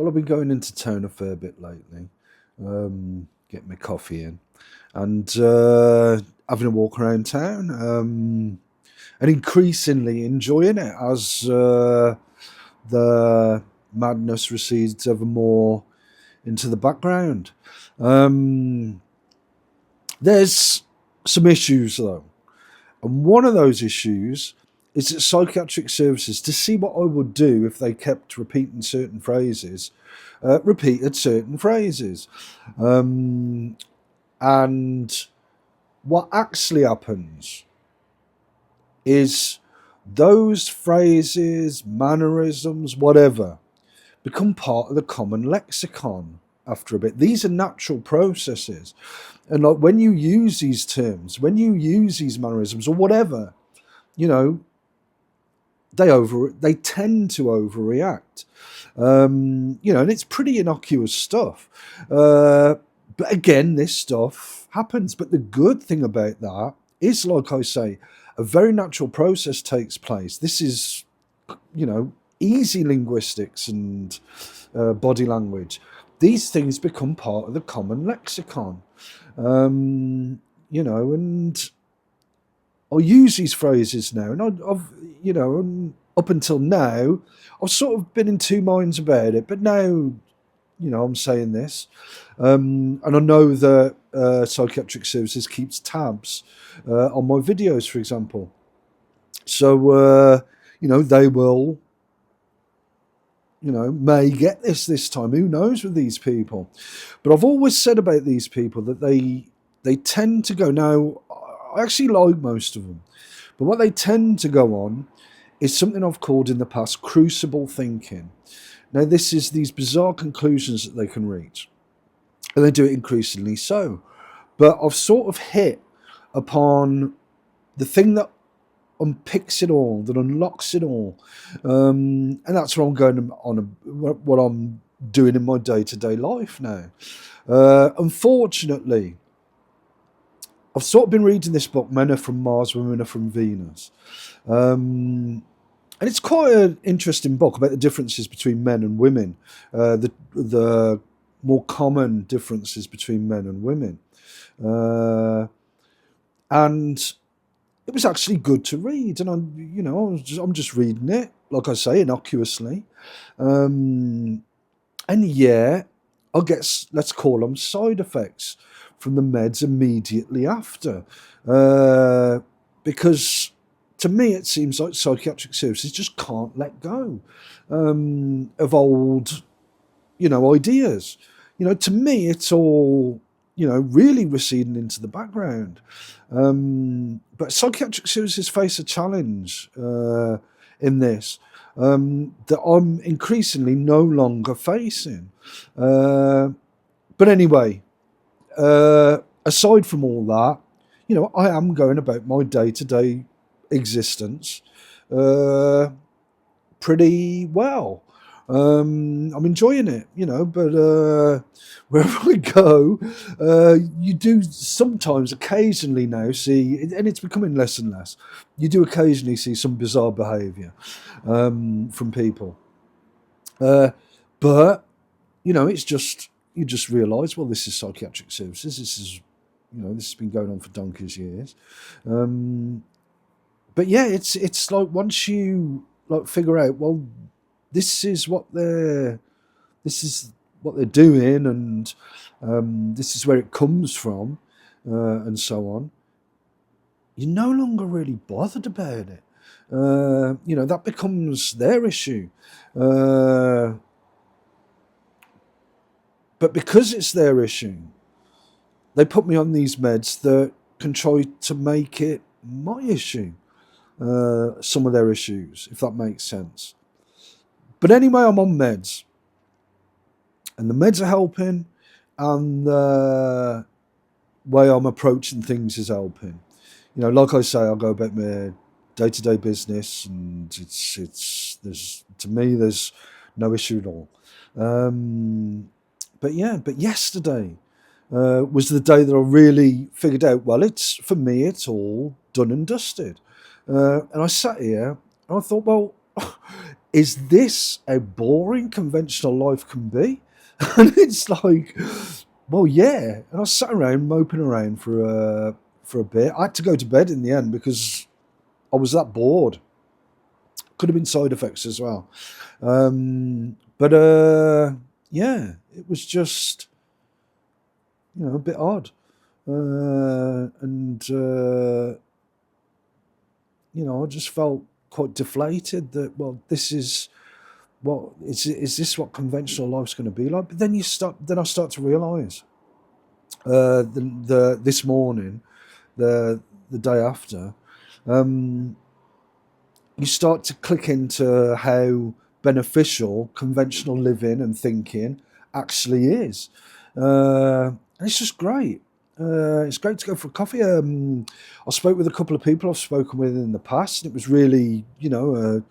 Well, I've been going into town a fair bit lately, getting my coffee in, and having a walk around town, and increasingly enjoying it as the madness recedes ever more into the background. Um, there's some issues though, and one of those issues is that psychiatric services, to see what I would do if they kept repeating certain phrases, repeated certain phrases. Um, and what actually happens is those phrases, mannerisms, whatever, become part of the common lexicon after a bit. These are natural processes. And like when you use these terms, when you use these mannerisms or whatever, you know, they tend to overreact. And it's pretty innocuous stuff. But again, this stuff happens. But the good thing about that is, like I say, a very natural process takes place. This is, easy linguistics and body language. These things become part of the common lexicon. And I'll use these phrases now, and and up until now, I've sort of been in two minds about it. But now, I'm saying this, and I know that psychiatric services keeps tabs on my videos, for example. So they will, may get this time. Who knows with these people? But I've always said about these people that they tend to go. Now, I actually like most of them, but what they tend to go on is something I've called in the past crucible thinking. Now, this is these bizarre conclusions that they can reach, and they do it increasingly so. But I've sort of hit upon the thing that unpicks it all, that unlocks it all, and that's what I'm going on. What I'm doing in my day-to-day life now. Unfortunately, I've sort of been reading this book, Men Are From Mars, Women Are From Venus. And it's quite an interesting book about the differences between men and women, the more common differences between men and women. And it was actually good to read. And I'm just reading it, like I say, innocuously. And yeah, I'll get, let's call them side effects from the meds immediately after. Because to me, it seems like psychiatric services just can't let go of old, ideas. To me, it's all, really receding into the background. But psychiatric services face a challenge in this that I'm increasingly no longer facing. But anyway, aside from all that, I am going about my day-to-day existence pretty well. I'm enjoying it, but wherever I go, you do sometimes, occasionally now see, and it's becoming less and less, you do occasionally see some bizarre behaviour from people. But, it's just, you just realise, well, this is psychiatric services, this has been going on for donkey's years. But yeah, it's like once you like figure out, well, this is what they're this is what they're doing, and this is where it comes from, and so on. You're no longer really bothered about it. That becomes their issue. But because it's their issue, they put me on these meds that can try to make it my issue. Some of their issues, if that makes sense. But anyway, I'm on meds, and the meds are helping, and the way I'm approaching things is helping. Like I say, I'll go about my day-to-day business, and there's no issue at all. But yesterday was the day that I really figured out, well, for me, it's all done and dusted. And I sat here and I thought, well, is this how boring conventional life can be? And it's like, well, yeah. And I sat around moping around for a bit. I had to go to bed in the end because I was that bored. Could have been side effects as well. But yeah, it was just, a bit odd. And I just felt quite deflated that, well, this is what is this what conventional life's going to be like? But then I start to realise this morning, the day after, um, you start to click into how beneficial conventional living and thinking actually is. And it's just great. It's great to go for a coffee. I spoke with a couple of people I've spoken with in the past, and it was really, a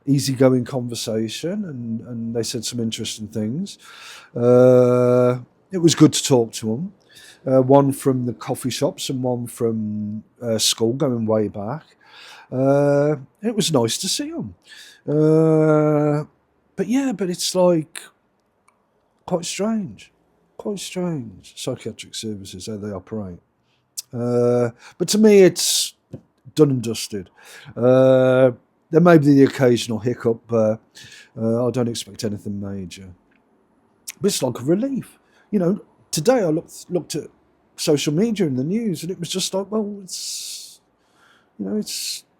easygoing conversation, and they said some interesting things. It was good to talk to them. One from the coffee shops and one from school, going way back. It was nice to see them. But it's like quite strange. Quite strange. Psychiatric services, how they operate. But to me, it's done and dusted. There may be the occasional hiccup, but I don't expect anything major. But it's like a relief. Today I looked at social media and the news, and it was just like, well, it's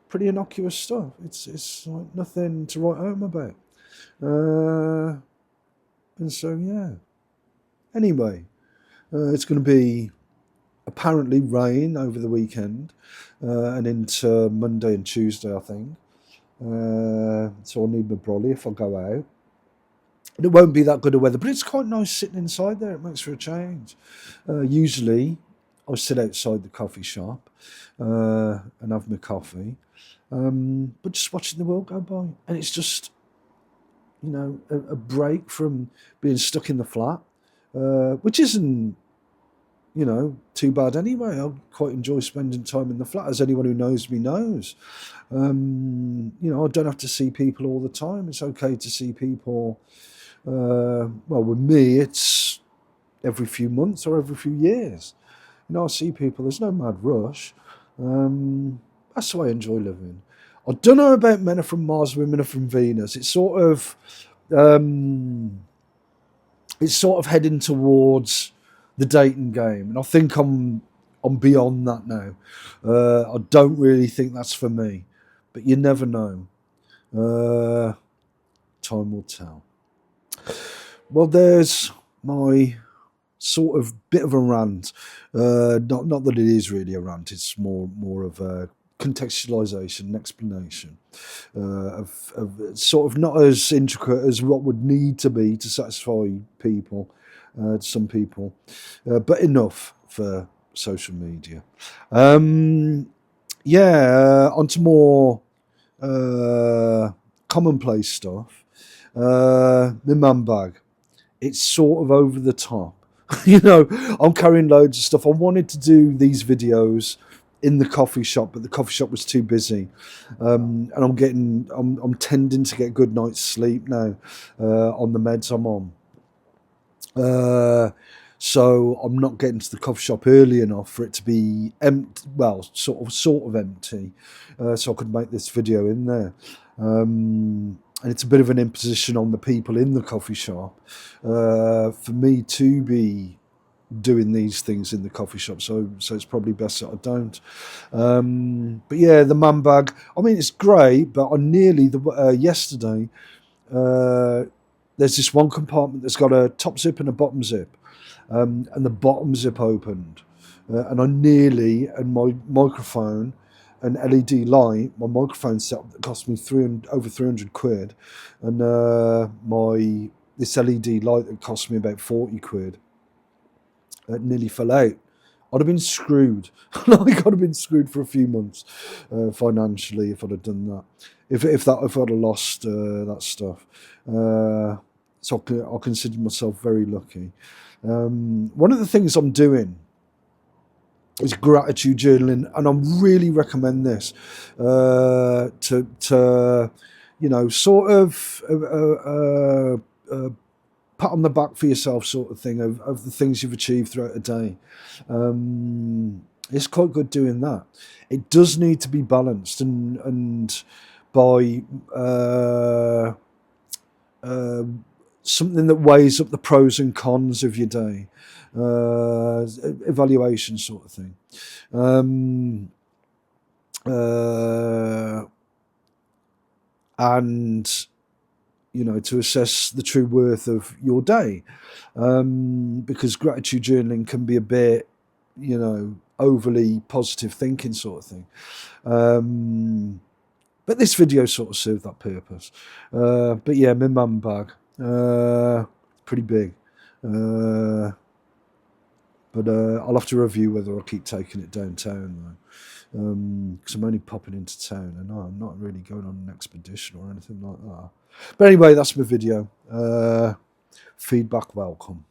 pretty innocuous stuff. It's like nothing to write home about. And so, yeah. Anyway, it's going to be apparently rain over the weekend and into Monday and Tuesday, I think. So I'll need my brolly if I go out. And it won't be that good of weather, but it's quite nice sitting inside there. It makes for a change. Usually, I sit outside the coffee shop and have my coffee. But just watching the world go by. And it's just, a break from being stuck in the flat, which isn't, too bad anyway. I quite enjoy spending time in the flat, as anyone who knows me knows. I don't have to see people all the time. It's okay to see people. Well, with me, it's every few months or every few years. I see people. There's no mad rush. That's the way I enjoy living. I don't know about men are from Mars, women are from Venus. It's sort of heading towards the dating game, and I think I'm beyond that now. I don't really think that's for me, but you never know. Time will tell. Well, there's my sort of bit of a rant. Not that it is really a rant. It's more of a contextualization, an explanation of sort of not as intricate as what would need to be to satisfy people, some people, but enough for social media. Onto more commonplace stuff. My mum bag. It's sort of over the top. I'm carrying loads of stuff. I wanted to do these videos in the coffee shop, but the coffee shop was too busy. And I'm tending to get good night's sleep now on the meds I'm on. So I'm not getting to the coffee shop early enough for it to be empty. Well, sort of empty, so I could make this video in there. And it's a bit of an imposition on the people in the coffee shop for me to be doing these things in the coffee shop. So it's probably best that I don't. But yeah, the mum bag. I mean, it's great, but I nearly yesterday. There's this one compartment that's got a top zip and a bottom zip, and the bottom zip opened, and I nearly, and my microphone, an LED light, my microphone set that cost me over 300 quid, and this LED light that cost me about 40 quid, nearly fell out. I'd have been screwed. I'd have been screwed for a few months financially if I'd have done that. If I'd have lost that stuff. So I consider myself very lucky. One of the things I'm doing is gratitude journaling, and I really recommend this to you know, sort of pat on the back for yourself sort of thing of the things you've achieved throughout a day. It's quite good doing that. It does need to be balanced and by something that weighs up the pros and cons of your day, evaluation sort of thing. And you know, to assess the true worth of your day, because gratitude journaling can be a bit, you know, overly positive thinking sort of thing. But this video sort of served that purpose. But yeah, my mum bag, pretty big. But I'll have to review whether I'll keep taking it downtown though, because I'm only popping into town and I'm not really going on an expedition or anything like that. But anyway, that's my video. Feedback welcome.